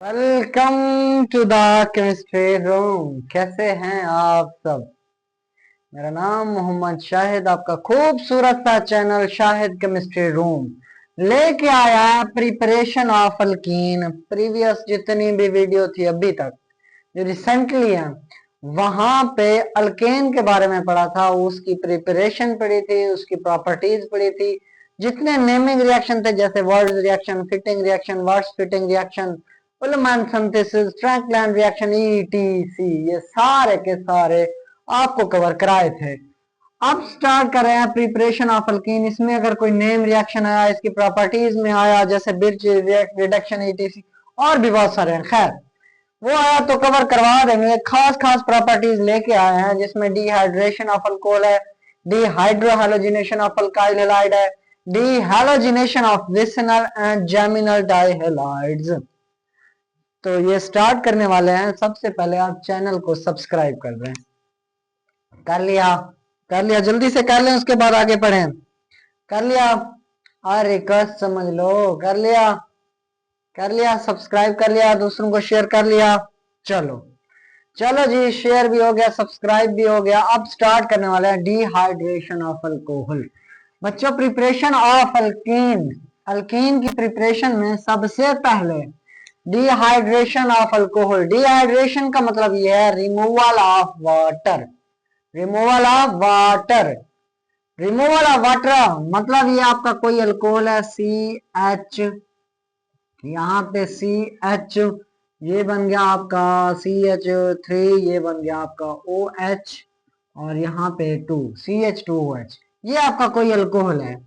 Welcome to the chemistry room. कैसे हैं आप सब? मेरा नाम मोहम्मद शाहिद, आपका खूबसूरत सा चैनल शाहिद केमिस्ट्री रूम लेके आया है प्रिपरेशन ऑफ अल्कीन। प्रीवियस जितनी भी वीडियो थी अभी तक जो रिसेंटली है वहां पे अल्केन के बारे में पढ़ा था, उसकी प्रिपरेशन पढ़ी थी, उसकी प्रॉपर्टीज पढ़ी थी। जितने नेमिंग रिएक्शन थे जैसे Wurtz reaction, Fittig reaction, Wurtz Fittig reaction, Ullmann synthesis, Frankland reaction, etc, ये सारे के सारे आपको कवर कराए थे। अब स्टार्ट कर रहे हैं प्रिपरेशन ऑफ अल्कीन। इसमें अगर कोई नेम रिएक्शन आया, इसकी प्रॉपर्टीज में आया जैसे बिर्च रिडक्शन, ईटीसी और भी बहुत सारे हैं, खैर वो आया तो कवर करवा देंगे। खास खास प्रॉपर्टीज लेके आए हैं जिसमें डिहाइड्रेशन ऑफ अल्कोहल है, डिहाइड्रोहेलोजिनेशन ऑफ अल्काइल हैलाइड है, डिहेलोजिनेशन ऑफ विसिनल एंड जेमिनल डाइहैलाइड्स। तो ये स्टार्ट करने वाले हैं। सबसे पहले आप चैनल को सब्सक्राइब कर दें। कर लिया? कर लिया? जल्दी से कर लें, उसके बाद आगे बढ़ें। कर लिया? अरे कस समझ लो। कर लिया? कर लिया? सब्सक्राइब कर लिया? दूसरों को शेयर कर लिया? चलो चलो जी, शेयर भी हो गया, सब्सक्राइब भी हो गया। अब स्टार्ट करने वाले हैं डिहाइड्रेशन ऑफ अल्कोहल। बच्चों, प्रिपरेशन ऑफ अल्कीन, अल्कीन की प्रिपरेशन में सबसे पहले डिहाइड्रेशन ऑफ अल्कोहल। डिहाइड्रेशन का मतलब यह है removal of water. Removal of water, removal of water मतलब ये आपका कोई अल्कोहल है, सी एच, यहाँ पे सी एच, ये बन गया आपका CH3, ये बन गया आपका OH, और यहाँ पे 2 CH2OH, ये आपका कोई अल्कोहल है।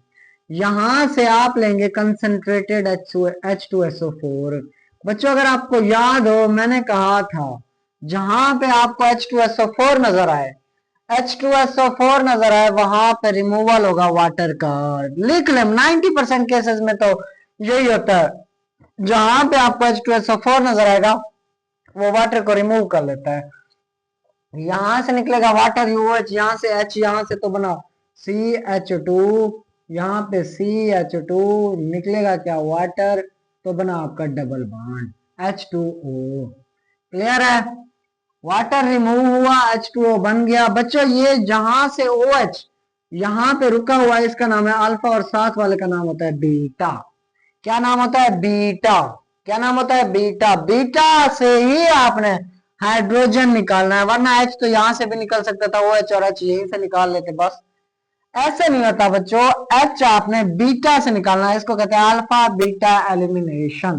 यहां से आप लेंगे कंसंट्रेटेड H2SO4। बच्चों, अगर आपको याद हो, मैंने कहा था जहां पे आपको H2SO4 नजर आए, H2SO4 नजर आए, वहां पे रिमूवल होगा वाटर का। लिख लें, 90% केसेस में तो यही होता है। जहां पे आपको H2SO4 नजर आएगा वो वाटर को रिमूव कर लेता है। यहां से निकलेगा वाटर UH, यहाँ से H, यहाँ से तो बना CH2, यहाँ पे CH2 निकलेगा क्या, वाटर, तो बना आपका डबल बॉन्ड H2O। क्लियर है? वाटर रिमूव हुआ, H2O बन गया। बच्चों, ये जहां से OH यहाँ पे रुका हुआ है, इसका नाम है अल्फा, और साथ वाले का नाम होता है बीटा। क्या नाम होता है? बीटा। क्या नाम होता है? बीटा। बीटा से ही आपने हाइड्रोजन निकालना है, वरना H तो यहां से भी निकल सकता था, OH और H यहीं से निकाल लेते, बस ऐसे नहीं होता बच्चों। H आपने बीटा से निकालना है, इसको कहते हैं अल्फा बीटा एलिमिनेशन।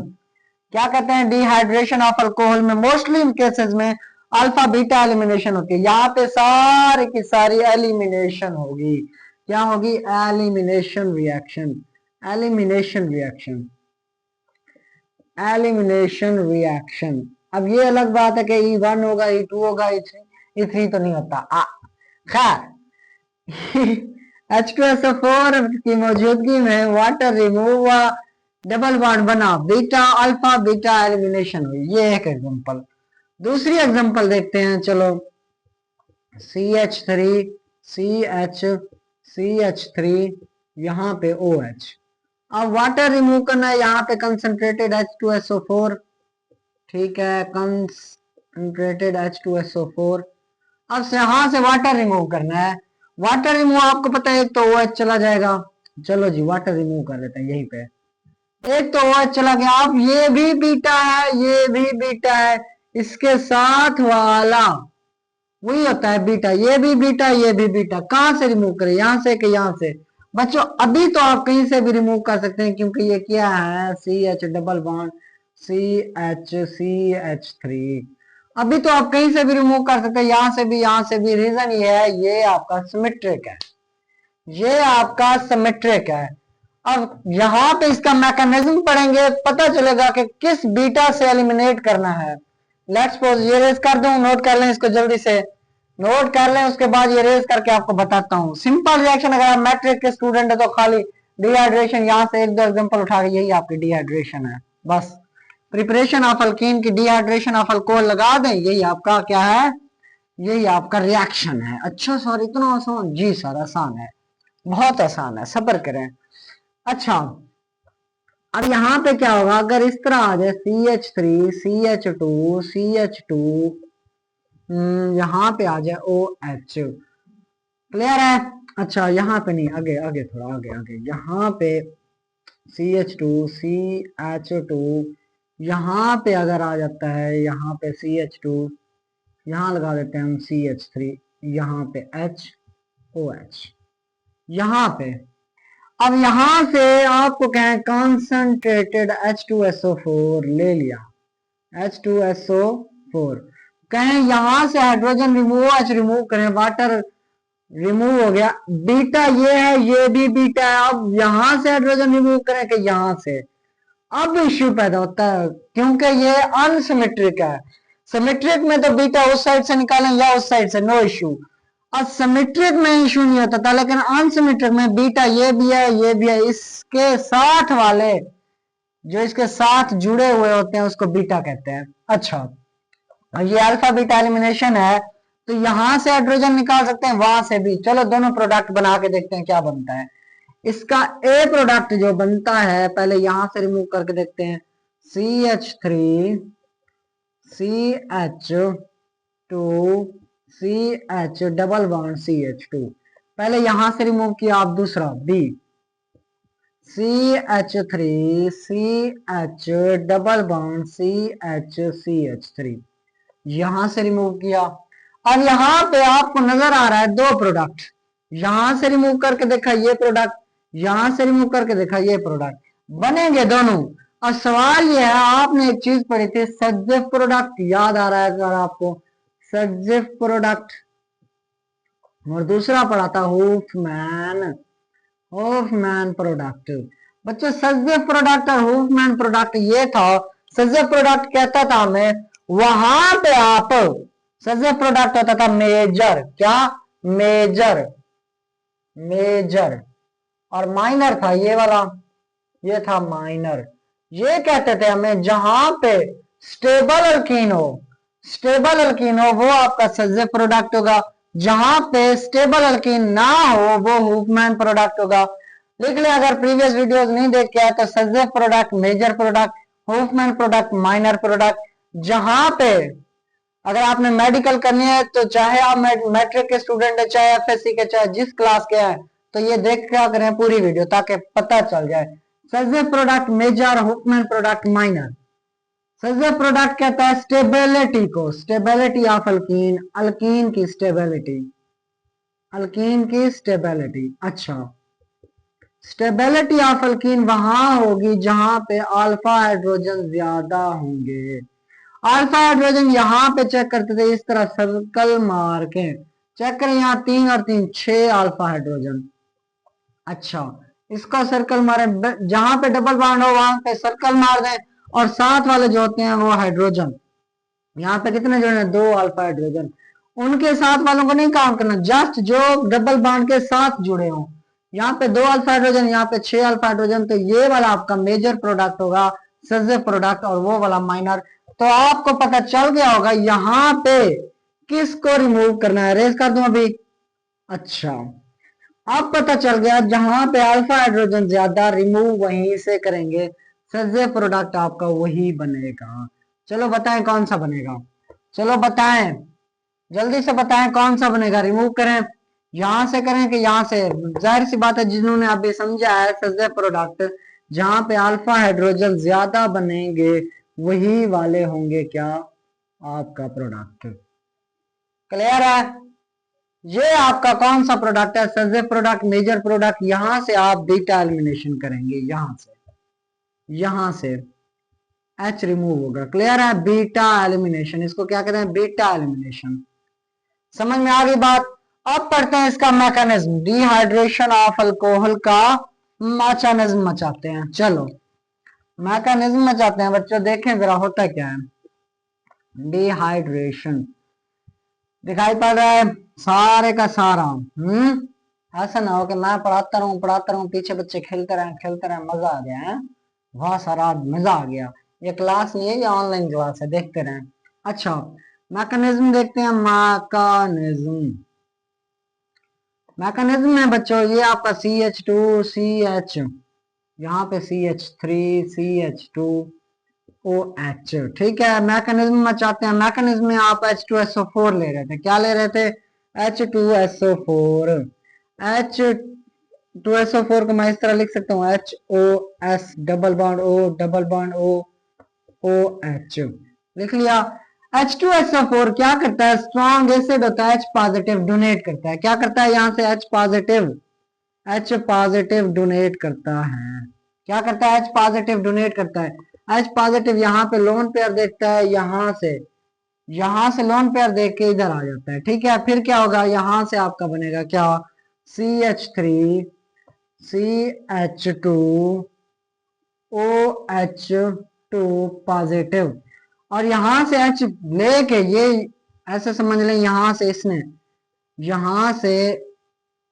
क्या कहते हैं? डिहाइड्रेशन ऑफ अल्कोहल में मोस्टली इन केसेस में अल्फा बीटा एलिमिनेशन होती है। यहाँ पे सारी की सारी एलिमिनेशन होगी। क्या होगी? Elimination reaction, elimination reaction, elimination reaction. अब ये अलग बात है कि E1 होगा, E2 होगा, E3 तो नहीं होता। खैर H2SO4 की मौजूदगी में वाटर रिमूव हुआ, डबल बॉन्ड बना, बीटा अल्फा बीटा एलिमिनेशन हुई। ये एक एग्जांपल। दूसरी एग्जांपल देखते हैं, चलो। CH3, CH, CH3, यहाँ पे OH। अब वाटर रिमूव करना है, यहाँ पे कंसंट्रेटेड H2SO4, ठीक है, कंसंट्रेटेड H2SO4। अब से यहां से वाटर रिमूव करना है। वाटर रिमूव आपको पता है, एक तो OH चला जाएगा। चलो जी, वाटर रिमूव कर लेते हैं यहीं पे। एक तो OH चला गया। अब ये भी बीटा है, ये भी बीटा है, इसके साथ वाला वही होता है बीटा। ये भी बीटा, ये भी बीटा। कहां से रिमूव करें? यहां से कि यहां से? बच्चों, अभी तो आप कहीं से भी रिमूव कर सकते हैं, क्योंकि ये क्या है, CH डबल बॉन्ड CH3। अभी तो आप कहीं से भी रिमूव कर सकते हैं, यहां से भी, यहां से भी। रीजन ये है, ये आपका सिमेट्रिक है, ये आपका सिमेट्रिक है। अब यहाँ पे इसका मैकेनिज्म पढ़ेंगे, पता चलेगा कि किस बीटा से एलिमिनेट करना है। लेट्स सपोज ये रेस कर दूं, नोट कर लें इसको, जल्दी से नोट कर लें, उसके बाद ये रेस करके आपको बताता हूँ। सिंपल रिएक्शन, अगर आप मैट्रिक के स्टूडेंट है तो खाली डिहाइड्रेशन, यहाँ से एक दो एग्जांपल उठा के, यही आपकी डिहाइड्रेशन है, बस। प्रिपरेशन ऑफ अल्कीन की डिहाइड्रेशन ऑफ अल्कोहल लगा दें, यही आपका क्या है, यही आपका रिएक्शन है। अच्छा सर, इतना आसान? जी सर, आसान है, बहुत आसान है, सब्र करें। अच्छा, अब यहाँ पे क्या होगा, अगर इस तरह आ जाए CH3 CH2 CH2, यहाँ पे आ जाए OH, क्लियर है। अच्छा यहाँ पे नहीं, आगे आगे थोड़ा आगे आगे, यहाँ पे CH2 CH2, यहाँ पे अगर आ जाता है, यहाँ पे CH2, यहाँ लगा देते हैं हम CH3, यहाँ पे HOH, यहाँ पे। अब यहाँ से आपको कहें कॉन्सेंट्रेटेड H2SO4 ले लिया, H2SO4, कहें यहाँ से हाइड्रोजन रिमूव, H रिमूव करें, वाटर रिमूव हो गया, बीटा ये है, ये भी बीटा है। अब यहां से हाइड्रोजन रिमूव करें कि यहां से, अब इश्यू पैदा होता है क्योंकि ये अनसिमेट्रिक है। सिमेट्रिक में तो बीटा उस साइड से निकालें या उस साइड से, नो इश्यू। अब सिमेट्रिक में इश्यू नहीं होता था, लेकिन अनसिमेट्रिक में बीटा ये भी है, ये भी है, इसके साथ वाले जो इसके साथ जुड़े हुए होते हैं उसको बीटा कहते हैं। अच्छा, ये अल्फा बीटा एलिमिनेशन है, तो यहां से हाइड्रोजन निकाल सकते हैं, वहां से भी। चलो दोनों प्रोडक्ट बना के देखते हैं क्या बनता है। इसका ए प्रोडक्ट जो बनता है, पहले यहां से रिमूव करके देखते हैं, CH3 CH2 CH double bond CH2, पहले यहां से रिमूव किया। आप दूसरा B, CH3 CH double bond CH यहां से रिमूव किया। अब यहाँ पे आपको नजर आ रहा है दो प्रोडक्ट, यहां से रिमूव करके देखा ये प्रोडक्ट, यहां से रिमूव करके देखा ये प्रोडक्ट, बनेंगे दोनों। और सवाल ये है, आपने एक चीज पढ़ी थी सजेफ प्रोडक्ट, याद आ रहा है अगर आपको, सजेफ प्रोडक्ट, और दूसरा पढ़ा था हूफमैन, हूफमैन प्रोडक्ट। बच्चों सजेफ प्रोडक्ट और हूफमैन प्रोडक्ट ये था, सजेफ प्रोडक्ट कहता था हमें, वहां पे आप सजेफ प्रोडक्ट होता था मेजर, क्या मेजर, मेजर, और माइनर था ये वाला, ये था माइनर। ये कहते थे हमें जहां पे स्टेबल अल्कीन हो, स्टेबल अल्कीन हो वो आपका सजेफ प्रोडक्ट होगा, जहां पे स्टेबल अल्कीन ना हो वो हूफमैन प्रोडक्ट होगा। लिख ले अगर प्रीवियस वीडियोस नहीं देख के आए तो, Saytzeff product major product, Hofmann product minor product. जहां पे अगर आपने मेडिकल करनी है तो चाहे आप मैट्रिक के स्टूडेंट है, चाहे FSC के, चाहे जिस क्लास के हैं, तो ये देख क्या करें पूरी वीडियो ताकि पता चल जाए। Saytzeff product major, Hofmann product minor. Saytzeff product कहता है स्टेबिलिटी को, स्टेबिलिटी ऑफ अल्कीन, अल्कीन की स्टेबिलिटी, अल्कीन की स्टेबिलिटी। अच्छा, स्टेबिलिटी ऑफ अल्कीन वहां होगी जहां पे अल्फा हाइड्रोजन ज्यादा होंगे। अल्फा हाइड्रोजन यहाँ पे चेक करते थे, इस तरह सर्कल मार के चेक करें, यहाँ 3 और 3 6 अल्फा हाइड्रोजन। अच्छा, इसका सर्कल मारे, जहां पे डबल बॉन्ड हो वहां पे सर्कल मार दें, और साथ वाले जो होते हैं वो हाइड्रोजन, यहाँ पे कितने जुड़े हैं, 2 अल्फा हाइड्रोजन, उनके साथ वालों को नहीं काउंट करना, जस्ट जो डबल बॉन्ड के साथ जुड़े हों। यहाँ पे 2 अल्फा हाइड्रोजन, यहाँ पे 6 अल्फा हाइड्रोजन, तो ये वाला आपका मेजर प्रोडक्ट होगा, सजेफ प्रोडक्ट, और वो वाला माइनर। तो आपको पता चल गया होगा यहाँ पे किसको रिमूव करना है, रेस कर दूं अभी। अच्छा, अब पता चल गया जहां पे अल्फा हाइड्रोजन ज्यादा, रिमूव वहीं से करेंगे, सजेफ प्रोडक्ट आपका वही बनेगा। चलो बताएं कौन सा बनेगा, चलो बताएं, जल्दी से बताएं कौन सा बनेगा। रिमूव करें, यहां से करें कि यहां से, जाहिर सी बात है जिन्होंने अभी समझा है सजेफ प्रोडक्ट, जहां पे अल्फा हाइड्रोजन ज्यादा बनेंगे वही वाले होंगे क्या, आपका प्रोडक्ट। क्लियर है, ये आपका कौन सा प्रोडक्ट है, सजेफ प्रोडक्ट, मेजर प्रोडक्ट। यहां से आप बीटा एलिमिनेशन करेंगे, यहां से H रिमूव होगा। क्लियर है, बीटा एलिमिनेशन, इसको क्या कहते हैं, बीटा एलिमिनेशन। समझ में आ गई बात। अब पढ़ते हैं इसका मैकेनिज्म, डिहाइड्रेशन ऑफ अल्कोहल का मैकेनिज्म मचाते हैं। चलो मैकेनिज्म मचाते हैं बच्चों, देखें जरा होता क्या है। डिहाइड्रेशन दिखाई पड़ रहा है सारे का सारा। ऐसा ना हो कि मैं पढ़ाता रहूं पीछे बच्चे खेलते रहे, मजा आ गया है, बहुत सारा मजा आ गया। ये क्लास नहीं है, ये ऑनलाइन क्लास है, देखते रहें। अच्छा, मैकेनिज्म देखते हैं, मैकेनिज्म है बच्चों, ये आपका CH2CH, यहाँ पे CH3CH2OH। ठीक है, मैकेनिज्म में चाहते हैं, मैकेनिज्म में आप H2SO4 ले रहे थे, क्या ले रहे थे? H2SO4। H2SO4 को मैं इस तरह लिख सकता हूँ HOS double bond O OH। लिख लिया। H2SO4 क्या करता है? स्ट्रॉन्ग एसिड होता है, H पॉजिटिव डोनेट करता है। क्या करता है? यहाँ से H पॉजिटिव डोनेट करता है। क्या करता है? H पॉजिटिव डोनेट करता है। H पॉजिटिव यहाँ पे लोन पेयर देखता है, यहाँ से लोन पेयर देख के इधर आ जाता है। ठीक है, फिर क्या होगा? यहाँ से आपका बनेगा क्या? CH3CH2OH2 positive. और यहाँ से H लेके ये ऐसे समझ लें, यहाँ से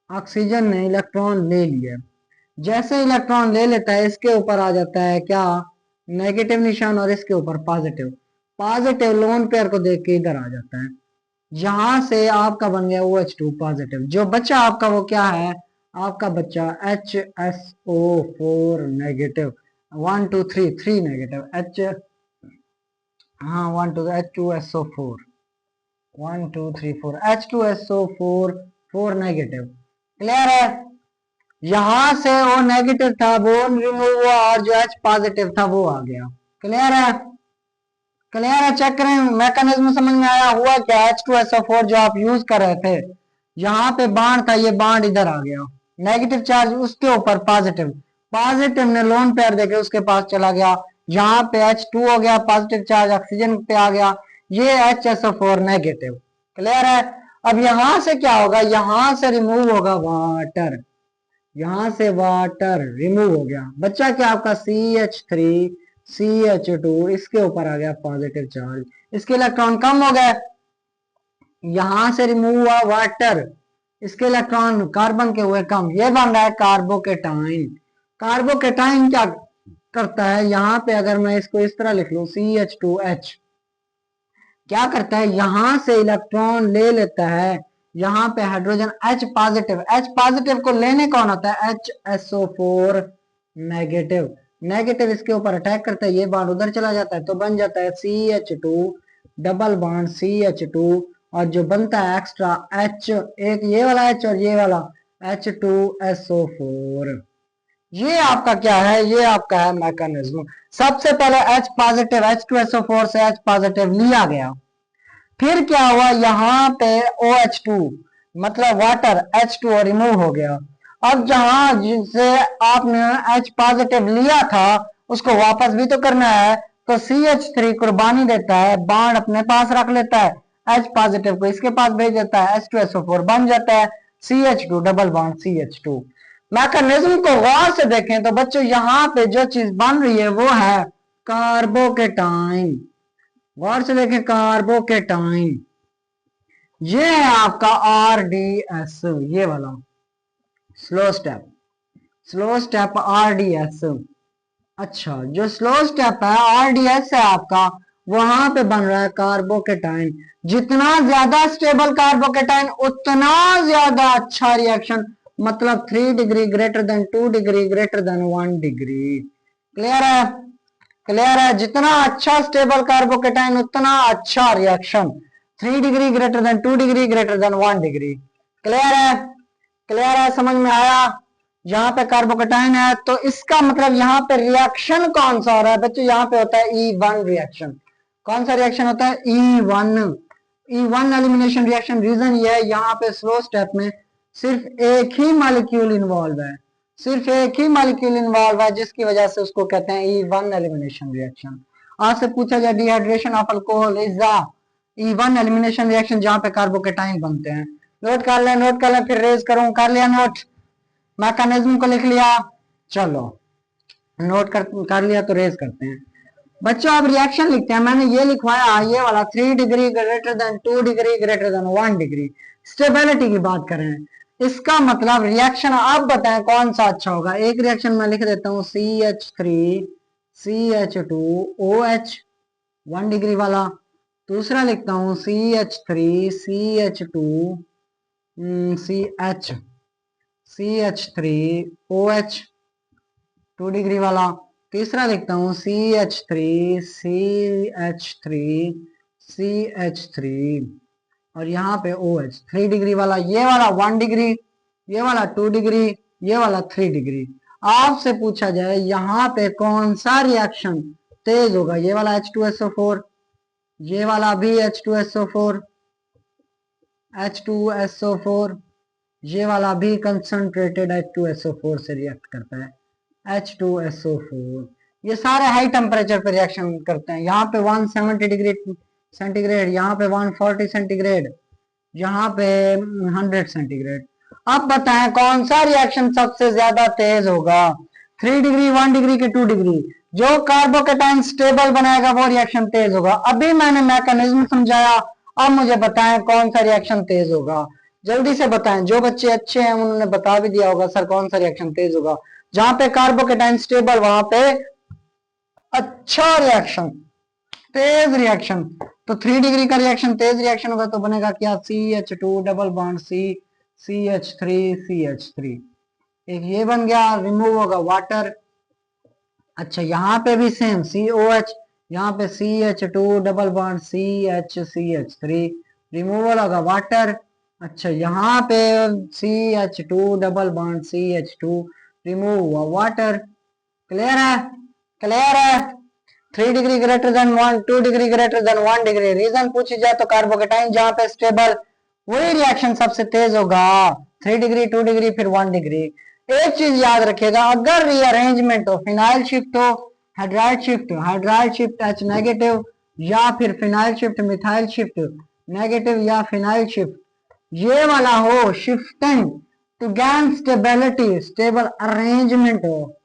ऑक्सीजन ने इलेक्ट्रॉन ले लिया। जैसे इलेक्ट्रॉन ले लेता है, इसके ऊपर आ जाता है क्या? नेगेटिव निशान, और इसके ऊपर पॉजिटिव लोन पेयर को देख के इधर आ जाता है। यहां से आपका बन गया OH2 पॉजिटिव। जो बच्चा आपका वो क्या है? आपका बच्चा HSO4 नेगेटिव। 1 2 3 3 नेगेटिव H, हाँ 1 2 H2SO4 1 2 3 4 H2SO4 4 नेगेटिव। क्लियर है? यहां से वो नेगेटिव था वो रिमूव हुआ, और जो H पॉजिटिव था वो आ गया। क्लियर है? क्लियर है? चेक करें, मैकेनिज्म समझ में आया? हुआ क्या? H2SO4 जो आप यूज कर रहे थे, यहाँ पे बाण था, ये बाण इधर आ गया, नेगेटिव चार्ज उसके ऊपर पॉजिटिव ने लोन पेयर देके उसके पास चला गया, यहाँ पे H2 हो गया, पॉजिटिव चार्ज ऑक्सीजन पे आ गया, ये HSO4 नेगेटिव। क्लियर है? अब यहां से क्या होगा? यहां से रिमूव होगा वाटर, यहां से वाटर रिमूव हो गया। बच्चा क्या आपका? CH3CH2, इसके ऊपर आ गया पॉजिटिव चार्ज, इसके इलेक्ट्रॉन कम हो गए, यहां से रिमूव हुआ वाटर, इसके इलेक्ट्रॉन कार्बन के हुए कम, ये बन रहा है कार्बोकेटाइन। कार्बोकेटाइन क्या करता है? यहाँ पे अगर मैं इसको इस तरह लिख लूं CH2H, क्या करता है? यहां से इलेक्ट्रॉन ले लेता है, यहाँ पे हाइड्रोजन H पॉजिटिव को लेने कौन होता है? HSO4 नेगेटिव इसके ऊपर अटैक करता है, ये बॉन्ड उधर चला जाता है, तो बन जाता है CH2 डबल बॉन्ड CH2, और जो बनता है एक्स्ट्रा H, एक ये वाला H और ये वाला H2SO4। ये आपका क्या है? ये आपका है मैकेनिज्म। सबसे पहले H पॉजिटिव H2SO4 से H पॉजिटिव लिया गया, फिर क्या हुआ? यहाँ पे OH2 मतलब वाटर H2 रिमूव हो गया। अब जहां जिससे आपने H पॉजिटिव लिया था उसको वापस भी तो करना है, तो CH3 कुर्बानी देता है, बाण अपने पास रख लेता है, H पॉजिटिव को इसके पास भेज देता है, H2SO4 बन जाता है CH2 double bond CH2। Mechanism को गौर से देखें तो बच्चों यहाँ पे जो चीज बन रही है वो है कार्बोकेटाइन। गौर से देखें, कार्बोकेटाइन, ये है आपका RDS, ये वाला स्लो स्टेप RDS। अच्छा, जो स्लो स्टेप है RDS है आपका, वहां पे बन रहा है कार्बोकेटाइन। जितना ज्यादा स्टेबल कार्बोकेटाइन उतना ज्यादा अच्छा रिएक्शन, मतलब 3 degree greater then 2 degree greater than 1 degree. Clear है? क्लियर है? जितना अच्छा स्टेबल कार्बोकेटाइन उतना अच्छा reaction, 3 degree greater then 2 degree greater than 1 degree. Clear है? क्लियर है? समझ में आया? यहाँ पे कार्बोकेटाइन है तो इसका मतलब यहाँ पे रिएक्शन कौन सा हो रहा है बच्चों? यहाँ पे होता है E1 रिएक्शन। कौन सा रिएक्शन होता है? E1 elimination reaction. रीजन ये है, यहाँ पे स्लो स्टेप में सिर्फ एक ही मॉलिक्यूल इन्वॉल्व है, जिसकी वजह से उसको कहते हैं E1 एलिमिनेशन रिएक्शन। आज से पूछा जाए dehydration of alcohol is the E1 elimination reaction, जहां पे कार्बोकेटाइन बनते हैं। नोट कर लें, फिर रेज करूं। कर लिया नोट? मैकेनिज्म को लिख लिया? चलो नोट कर लिया तो रेज करते हैं। बच्चों अब रिएक्शन लिखते हैं। मैंने ये लिखवाया, ये वाला 3 degree greater then 2 degree greater than 1 degree. Stability की बात करें, इसका मतलब रिएक्शन अब बताएं कौन सा अच्छा होगा। एक रिएक्शन मैं लिख देता हूं CH3CH2OH 1 डिग्री वाला। दूसरा लिखता हूं CH3CH2CH3OH 2 डिग्री वाला। तीसरा लिखता हूँ CH3 CH3 CH3 और यहाँ पे OH 3 डिग्री वाला, ये वाला 1 डिग्री, ये वाला 2 डिग्री, ये वाला 3 डिग्री। आपसे पूछा जाए यहाँ पे कौन सा रिएक्शन तेज होगा, ये वाला H2SO4, ये वाला भी H2SO4 H2SO4, ये वाला भी कंसंट्रेटेड H2SO4 से रिएक्ट करता है H2SO4। ये सारे हाई टेम्परेचर पे रिएक्शन करते हैं। यहाँ पे 170 डिग्री सेंटीग्रेड, यहाँ पे 140 सेंटीग्रेड, यहाँ पे 100 सेंटीग्रेड। अब बताएं कौन सा रिएक्शन सबसे ज्यादा तेज होगा, 3 डिग्री, 1 डिग्री के 2 डिग्री। जो कार्बोकेटाइन स्टेबल बनाएगा वो रिएक्शन तेज होगा। अभी मैंने मैकेनिज्म समझाया, अब मुझे बताएं कौन सा रिएक्शन तेज होगा, जल्दी से बताएं। जो बच्चे अच्छे हैं उन्होंने बता भी दिया होगा सर कौन सा रिएक्शन तेज होगा। जहां पे कार्बोकेटाइन स्टेबल वहां पे अच्छा रिएक्शन, तेज रिएक्शन। तो 3 डिग्री का रिएक्शन तेज रिएक्शन होगा तो बनेगा क्या, CH2 double bond C CH3 CH3। एक ये बन गया, रिमूव होगा वाटर। अच्छा यहाँ पे भी सेम COH, यहाँ पे CH2 double bond CH3, removal होगा वाटर। अच्छा यहाँ पे CH2 double bond CH2, remove हुआ वाटर। क्लियर है, क्लियर है। 3 degree greater than 1, 2 degree greater than 1 degree. Reason पूछी जाए तो कार्बोकेटाइन जहां पे स्टेबल वही रिएक्शन सबसे तेज होगा, 3 डिग्री, 2 डिग्री, फिर 1 डिग्री। एक चीज याद रखिएगा, अगर रीअरेंजमेंट हो, फिनाइल शिफ्ट हो, हाइड्राइड शिफ्ट H नेगेटिव, या फिर phenyl shift methyl shift negative, या फिनाइल शिफ्ट ये वाला हो, shifting to gain stability, stable arrangement हो।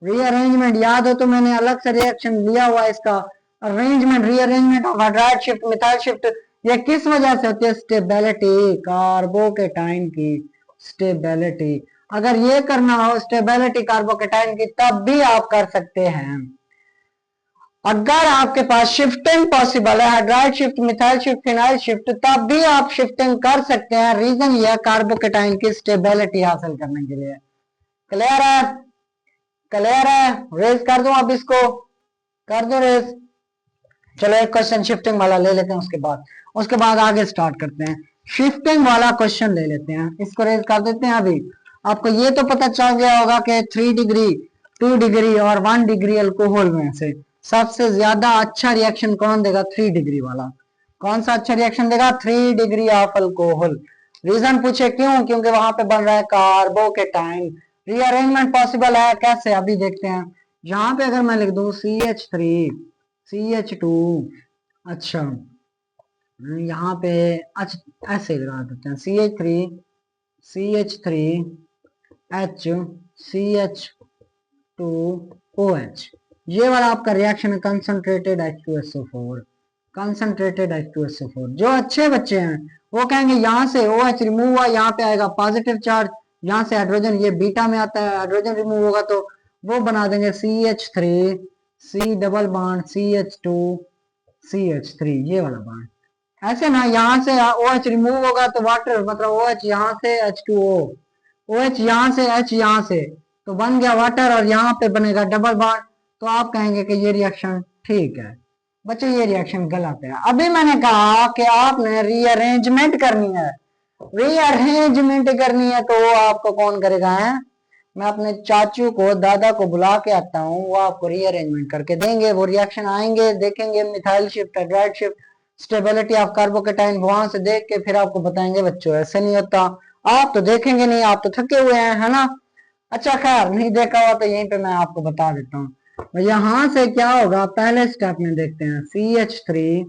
रीअरेंजमेंट याद हो तो मैंने अलग से रिएक्शन लिया हुआ इसका। Arrangement, rearrangement of hydride shift methyl shift, ये किस वजह से होती है, स्टेबिलिटी, कार्बोकेटाइन की स्टेबिलिटी। अगर ये करना हो स्टेबिलिटी कार्बोकेटाइन की तब भी आप कर सकते हैं। अगर आपके पास शिफ्टिंग पॉसिबल है, hydride shift, methyl shift, phenyl shift, तब भी आप शिफ्टिंग कर सकते हैं। रीजन यह कार्बोकेटाइन की स्टेबिलिटी हासिल करने के लिए। क्लियर है, क्लियर है। रेज कर दो, अब इसको कर दो रेज। चलो एक क्वेश्चन शिफ्टिंग वाला ले लेते हैं, उसके बाद आगे स्टार्ट करते हैं। शिफ्टिंग वाला क्वेश्चन ले लेते हैं, इसको रेज कर देते हैं। अभी आपको ये तो पता चल गया होगा कि 3 डिग्री, 2 डिग्री और 1 डिग्री अल्कोहल में से सबसे ज्यादा अच्छा रिएक्शन कौन देगा, 3 डिग्री वाला। कौन सा अच्छा रिएक्शन देगा, 3 डिग्री ऑफ अल्कोहल। रीजन पूछे क्यों, क्योंकि वहां पे बन रहा है कार्बोकेटाइन। रीअरेंजमेंट पॉसिबल है, कैसे अभी देखते हैं। यहाँ पे अगर मैं लिख दूं CH3 CH2, अच्छा यहाँ पे अच्छा ऐसे लगा देते हैं CH3 CH3 H CH2 OH। ये वाला आपका रिएक्शन है कंसंट्रेटेड H2SO4, कंसंट्रेटेड H2SO4। जो अच्छे बच्चे हैं वो कहेंगे यहाँ से OH रिमूव हुआ, यहाँ पे आएगा पॉजिटिव चार्ज, यहाँ से हाइड्रोजन, ये बीटा में आता है, हाइड्रोजन रिमूव होगा तो वो बना देंगे CH3 C double bond CH2 CH3, ये वाला बॉन्ड। ऐसे ना यहाँ से OH रिमूव होगा तो वाटर, मतलब OH यहाँ से H2O, OH यहाँ से H यहाँ से, तो बन गया वाटर और यहाँ पे बनेगा डबल बॉन्ड। तो आप कहेंगे कि ये रिएक्शन ठीक है। बच्चों ये रिएक्शन गलत है। अभी मैंने कहा कि आपने रीअरेंजमेंट करनी है, रीअरेंजमेंट करनी है तो वो आपको कौन करेगा है, मैं अपने चाचू को, दादा को बुला के आता हूँ, वो आपको रीअरेंजमेंट करके देंगे। वो रिएक्शन आएंगे, देखेंगे methyl shift, hydride shift, stability of carbocation, वहां से देख के फिर आपको बताएंगे बच्चों ऐसे नहीं होता। आप तो देखेंगे नहीं, आप तो थके हुए हैं, है ना। अच्छा खैर नहीं देखा हुआ तो यहीं पे मैं आपको बता देता हूँ। यहां से क्या होगा, पहले स्टेप में देखते हैं CH3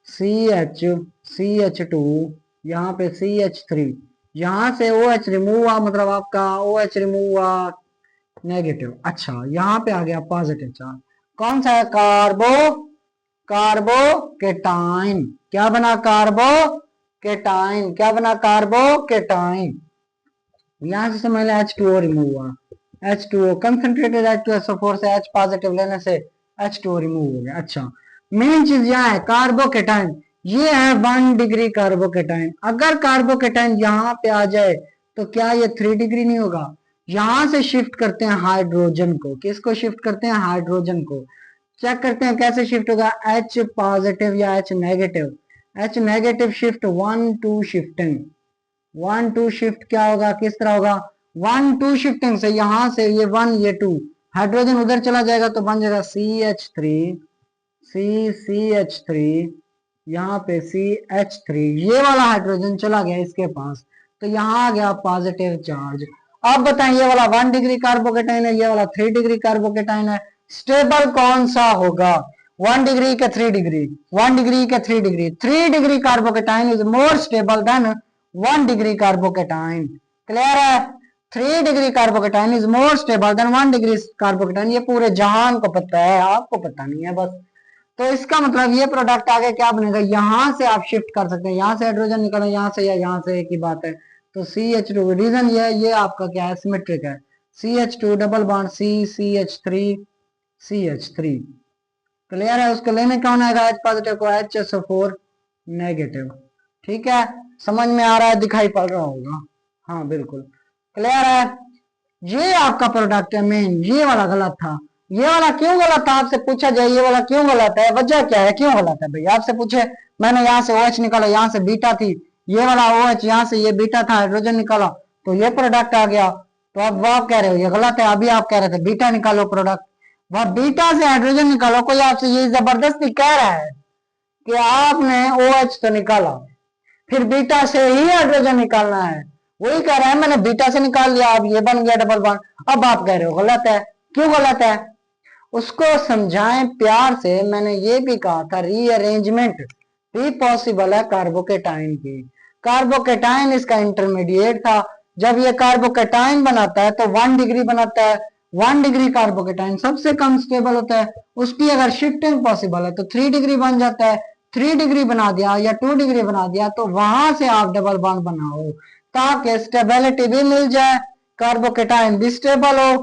CH CH2, यहाँ पे CH3, यहाँ से OH रिमूव हुआ, मतलब आपका OH रिमूव हुआ नेगेटिव। अच्छा यहाँ पे आ गया पॉजिटिव चार्ज, कौन सा है, कार्बोकेटाइन। क्या बना, कार्बोकेटाइन। क्या बना, कार्बोकेटाइन। यहां से समझ लें H2O रिमूव हुआ, H2O कंसंट्रेटेड H2SO4 से H पॉजिटिव लेने से H2O रिमूव हो गया। अच्छा मेन चीज यह है कार्बोकेटाइन, ये है 1 डिग्री कार्बोकेटाइन। अगर कार्बोकेटाइन यहाँ पे आ जाए तो क्या ये 3 डिग्री नहीं होगा, यहां से शिफ्ट करते हैं हाइड्रोजन को। किसको शिफ्ट करते हैं? हाइड्रोजन को। चेक करते हैं कैसे शिफ्ट होगा, H पॉजिटिव या H negative. H negative shift 1-2 shifting. 1-2 shift क्या होगा, किस तरह होगा? 1-2 शिफ्टिंग से यहां से ये 1 ये 2 हाइड्रोजन उधर चला जाएगा तो बन जाएगा CH3 CH3, यहाँ पे CH3, ये वाला हाइड्रोजन चला गया इसके पास तो यहाँ आ गया पॉजिटिव चार्ज। अब बताएं ये वाला 1 डिग्री कार्बोकेटाइन है, ये वाला 3 डिग्री कार्बोकेटाइन है, स्टेबल कौन सा होगा? 1 डिग्री के 3 डिग्री, 1 डिग्री के 3 degree, 3 degree carbocation is more stable then 1 degree carbocation. Clear है? 3 degree carbocation is more stable then 1 degree carbocation. ये पूरे जहान को पता है, आपको पता नहीं है बस। तो इसका मतलब ये प्रोडक्ट आगे क्या बनेगा, यहां से आप शिफ्ट कर सकते हैं, यहां से हाइड्रोजन निकलना यहां से या यहां से, एक ही बात है। तो CH2 रीजन ये आपका क्या है, सिमेट्रिक है। CH2 double bond CH3 CH3। Clear है? उसको लेने कौन आएगा, H पॉजिटिव को HSO4 नेगेटिव। ठीक है, समझ में आ रहा है, दिखाई पड़ रहा होगा? हाँ बिल्कुल क्लियर है। ये आपका प्रोडक्ट है मेन, ये वाला गलत था। ये वाला क्यों गलत था आपसे पूछा जाए, ये वाला क्यों गलत है, वजह क्या है क्यों गलत है भाई? आपसे पूछे मैंने यहाँ से OH निकाला, यहाँ से बीटा थी, ये वाला OH यहाँ से ये बीटा था, हाइड्रोजन निकाला तो ये प्रोडक्ट आ गया। तो अब आप कह रहे हो ये गलत है, अभी आप कह रहे थे बीटा निकालो प्रोडक्ट, वह बीटा से हाइड्रोजन निकालो। कोई आपसे ये जबरदस्ती कह रहा है कि आपने OH तो निकाला फिर बीटा से ही हाइड्रोजन निकालना है, वही कह रहा है मैंने बीटा से निकाल लिया अब ये बन गया डबल बॉन्ड। अब आप कह रहे हो गलत है, क्यों गलत है? उसको समझाएं प्यार से। मैंने ये भी कहा था रीअरेंजमेंट भी पॉसिबल है कार्बोकेटाइन की। कार्बोकेटाइन इसका इंटरमीडिएट था, जब ये कार्बोकेटाइन बनाता है तो 1 डिग्री बनाता है। 1 डिग्री कार्बोकेटाइन सबसे कम स्टेबल होता है, उसकी अगर शिफ्टिंग पॉसिबल है तो 3 डिग्री बन जाता है। 3 डिग्री बना दिया या 2 डिग्री बना दिया तो वहां से आप डबल बॉन्ड बनाओ ताकि स्टेबिलिटी भी मिल जाए, कार्बोकेटाइन भी स्टेबल हो,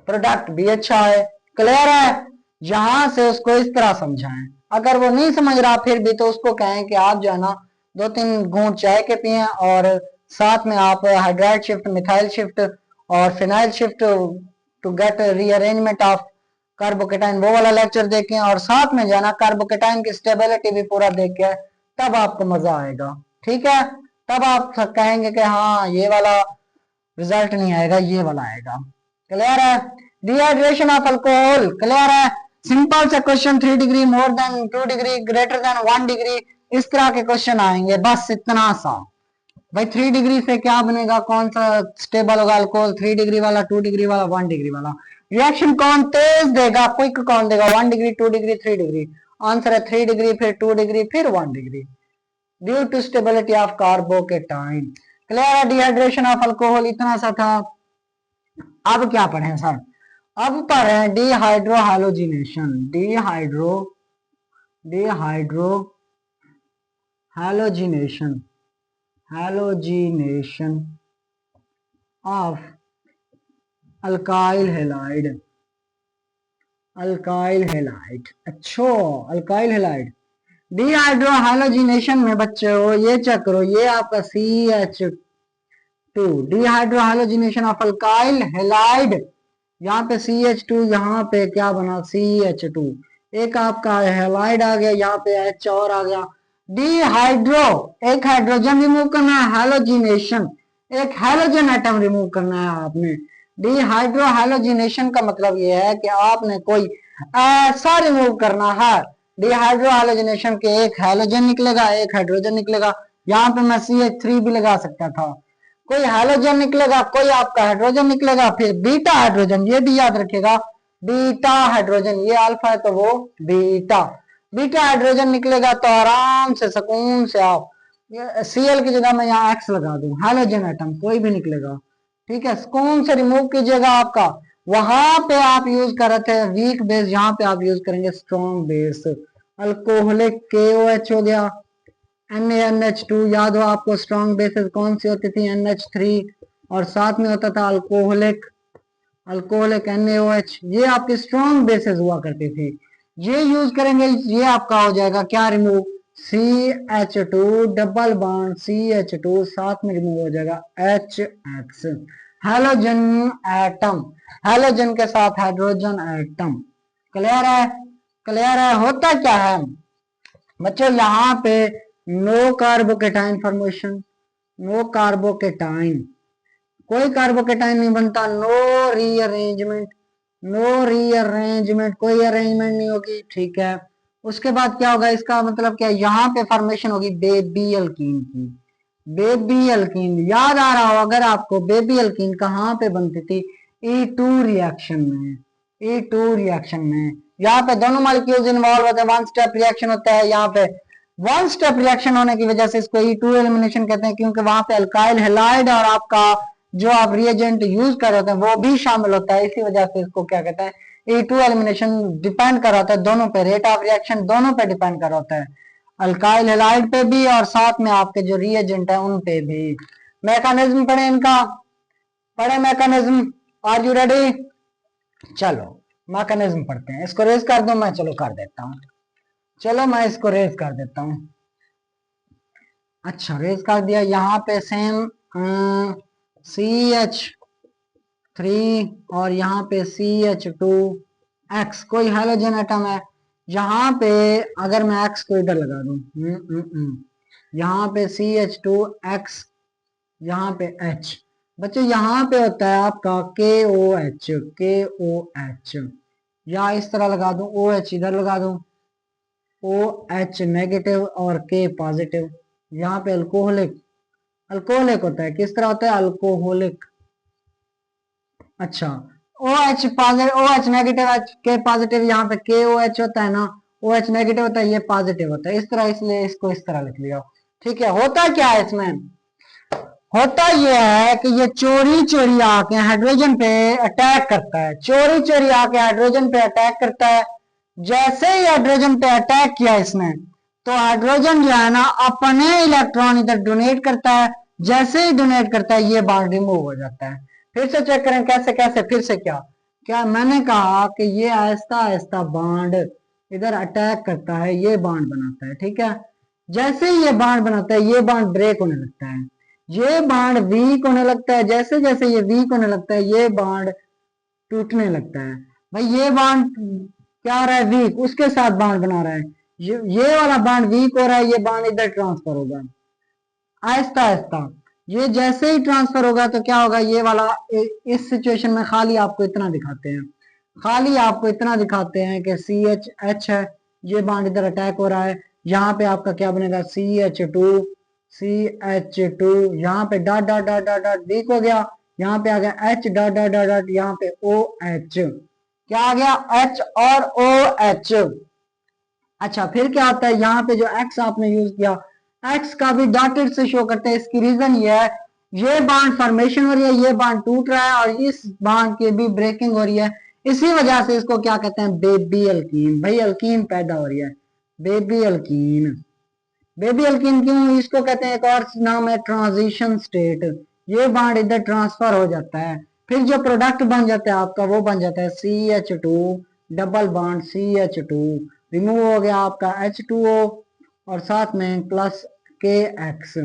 प्रोडक्ट भी अच्छा है। क्लियर है? यहां से उसको इस तरह समझाएं। अगर वो नहीं समझ रहा फिर भी तो उसको कहें कि आप जो है ना 2-3 घूंट चाय के पिए और साथ में आप हाइड्राइड शिफ्ट, मिथाइल शिफ्ट और phenyl shift to get rearrangement of carbocation वो वाला लेक्चर देखें और साथ में जाना कार्बोकेटाइन की स्टेबिलिटी भी पूरा देख के, तब आपको मजा आएगा। ठीक है, तब आप कहेंगे कि हाँ ये वाला रिजल्ट नहीं आएगा, ये वाला आएगा। क्लियर है? Dehydration of alcohol. क्लियर है? सिंपल से question 3 degree, more than 2 degree, greater than 1 degree, इस तरह के क्वेश्चन आएंगे, बस इतना सा। भाई 3 डिग्री से क्या बनेगा, कौन सा स्टेबल होगा अल्कोहल, 3 डिग्री वाला, 2 डिग्री वाला, 1 डिग्री वाला। रिएक्शन कौन तेज देगा, क्विक कौन देगा, 1 डिग्री, 2 डिग्री, 3 डिग्री। आंसर है 3 डिग्री, फिर 2 डिग्री, फिर 1 degree, due to stability of carbocation. Clear है? डिहाइड्रेशन ऑफ अल्कोहल इतना सा था। अब क्या पढ़े सर? अब पढ़े dehydrohalogenation. Dehydrohalogenation of alkyl halide. अच्छा अल्काइल हैलाइड। डिहाइड्रो हैलोजिनेशन में बच्चों ये चेक करो, ये आपका CH2 dehydrohalogenation of alkyl halide, यहाँ पे CH2, यहाँ पे क्या बना CH2, एक आपका हैलाइड आ गया, यहाँ पे H और आ गया। डिहाइड्रो एक हाइड्रोजन रिमूव करना है, हैलोजिनेशन एक हैलोजन एटम रिमूव करना है आपने। डिहाइड्रो हैलोजिनेशन का मतलब ये है कि आपने कोई ऐसा रिमूव करना है, डिहाइड्रो हैलोजिनेशन के एक हैलोजन निकलेगा एक हाइड्रोजन निकलेगा। यहाँ पे मैं CH3 भी लगा सकता था, कोई हैलोजन निकलेगा कोई आपका हाइड्रोजन निकलेगा, फिर बीटा हाइड्रोजन, ये भी याद रखिएगा बीटा हाइड्रोजन, ये अल्फा है तो वो बीटा, बीटा हाइड्रोजन निकलेगा तो आराम से सुकून से आप Cl की जगह मैं यहाँ X लगा दूं, हाइड्रोजन एटम कोई भी निकलेगा। ठीक है, सुकून से रिमूव कीजिएगा आपका। वहां पे आप यूज कर रहे थे वीक बेस, यहाँ पे आप यूज करेंगे स्ट्रॉन्ग बेस। अल्कोहलिक KOH हो गया, NaNH2, याद हो आपको स्ट्रॉन्ग बेसेस कौन सी होती थी, NH3, और साथ में होता था अल्कोहलिक NaOH, ये आपकी स्ट्रॉन्ग बेसेस हुआ करती थी, ये यूज करेंगे। ये आपका हो जाएगा क्या remove, CH2 double bond CH2, साथ में रिमूव हो जाएगा HX। हेलोजन एटम, हेलोजन के साथ हाइड्रोजन एटम। क्लियर है? क्लियर है? होता क्या है बच्चों, यहाँ पे no carbocation formation, no carbocation, कोई कार्बोकेटाइन नहीं बनता, नो रीअरेंजमेंट, नो रीअरेंजमेंट, कोई अरेंजमेंट नहीं होगी, ठीक है। उसके बाद क्या होगा, इसका मतलब क्या, यहाँ पे फॉर्मेशन होगी बेबी अल्कीन की। बेबी अल्कीन याद आ रहा हो अगर आपको, बेबी अल्कीन कहाँ पे बनती थी, E2 रिएक्शन में, E2 रिएक्शन में। यहाँ पे दोनों मॉलिक्यूल्स इन्वॉल्व होते हैं, वन स्टेप रिएक्शन होता है। यहाँ पे वन स्टेप रिएक्शन होने की वजह से इसको E2 एलिमिनेशन कहते हैं, क्योंकि वहां पे अल्काइल हैलाइड और आपका जो आप रिएजेंट यूज कर रहे होते हैं वो भी शामिल होता है, इसी वजह से इसको क्या कहते हैं, E2 एलिमिनेशन। डिपेंड कर होता है दोनों पे, रेट ऑफ रिएक्शन दोनों पे डिपेंड कर होता है, अल्काइल हैलाइड पे भी और साथ में आपके जो रिएजेंट है उन पे भी। मैकेनिज्म पढ़े इनका, पढ़े मैकेनिज्म, आर यू रेडी? चलो मैकेनिज्म पढ़ते हैं। इसको रेज कर दो मैं, चलो कर देता हूँ, चलो मैं इसको रेज कर देता हूँ। अच्छा रेज कर दिया। यहाँ पे सेम CH3 और यहाँ पे CH2X, कोई हाइड्रोजन एटम है। यहाँ पे अगर मैं X को इधर लगा दूं, यहाँ पे CH2X, यहाँ पे H, बच्चों यहाँ पे होता है आपका KOH, KOH, या इस तरह लगा दूं, OH इधर लगा दूं, OH नेगेटिव और K पॉजिटिव। यहाँ पे अल्कोहलिक, अल्कोहलिक होता है, किस तरह होता है, अल्कोहलिक। अच्छा OH positive, OH negative, K positive, यहाँ पे KOH होता है ना, OH नेगेटिव होता है, ये पॉजिटिव होता है, इस तरह, इसलिए इसको इस तरह लिख लिया, ठीक है। होता क्या है इसमें, होता यह है कि ये चोरी चोरी आके हाइड्रोजन पे अटैक करता है, चोरी चोरी आके हाइड्रोजन पे अटैक करता है। जैसे ही हाइड्रोजन पे अटैक किया इसने, तो हाइड्रोजन जो है ना अपने इलेक्ट्रॉन इधर डोनेट करता है, जैसे ही डोनेट करता है ये बॉन्ड रिमूव हो जाता है। फिर से चेक करें कैसे कैसे, फिर से क्या क्या मैंने कहा कि ये आहिस्ता आहिस्ता बॉन्ड इधर अटैक करता है, ये बॉन्ड बनाता है, ठीक है। जैसे ही ये बॉन्ड बनाता है ये बॉन्ड ब्रेक होने लगता है, ये बॉन्ड वीक होने लगता है, जैसे जैसे ये वीक होने लगता है ये बॉन्ड टूटने लगता है। भाई ये बॉन्ड क्या हो रहा है, वीक, उसके साथ बॉन्ड बना रहा है, ये वाला बॉन्ड वीक हो रहा है, ये बॉन्ड इधर ट्रांसफर होगा आहिस्ता आहिस्ता। ये जैसे ही ट्रांसफर होगा तो क्या होगा, ये वाला इस सिचुएशन में खाली आपको इतना दिखाते हैं, खाली आपको इतना दिखाते हैं कि CH है, ये बॉन्ड इधर अटैक हो रहा है, यहाँ पे आपका क्या बनेगा, CH2, यहाँ पे dot dot dot dot dot weak हो गया, यहाँ पे आ गया H dot dot dot dot, यहाँ पे OH, क्या आ गया, H और OH। अच्छा फिर क्या होता है, यहाँ पे जो X आपने यूज किया, X का भी डॉटेड से शो करते हैं, इसकी रीजन ये है, ये बॉन्ड फॉर्मेशन हो रही है, ये बॉन्ड टूट रहा है और इस बॉन्ड की भी ब्रेकिंग हो रही है, इसी वजह से इसको क्या कहते हैं, बेबी अल्कीन। भाई अल्कीन पैदा हो रही है, बेबी अल्कीन। बेबी अल्कीन क्यों इसको कहते हैं, एक और नाम है ट्रांजिशन स्टेट, ये बॉन्ड इधर ट्रांसफर हो जाता है, फिर जो प्रोडक्ट बन जाता है आपका वो बन जाता है CH2 double bond CH2, remove हो गया आपका H2O और साथ में प्लस KX,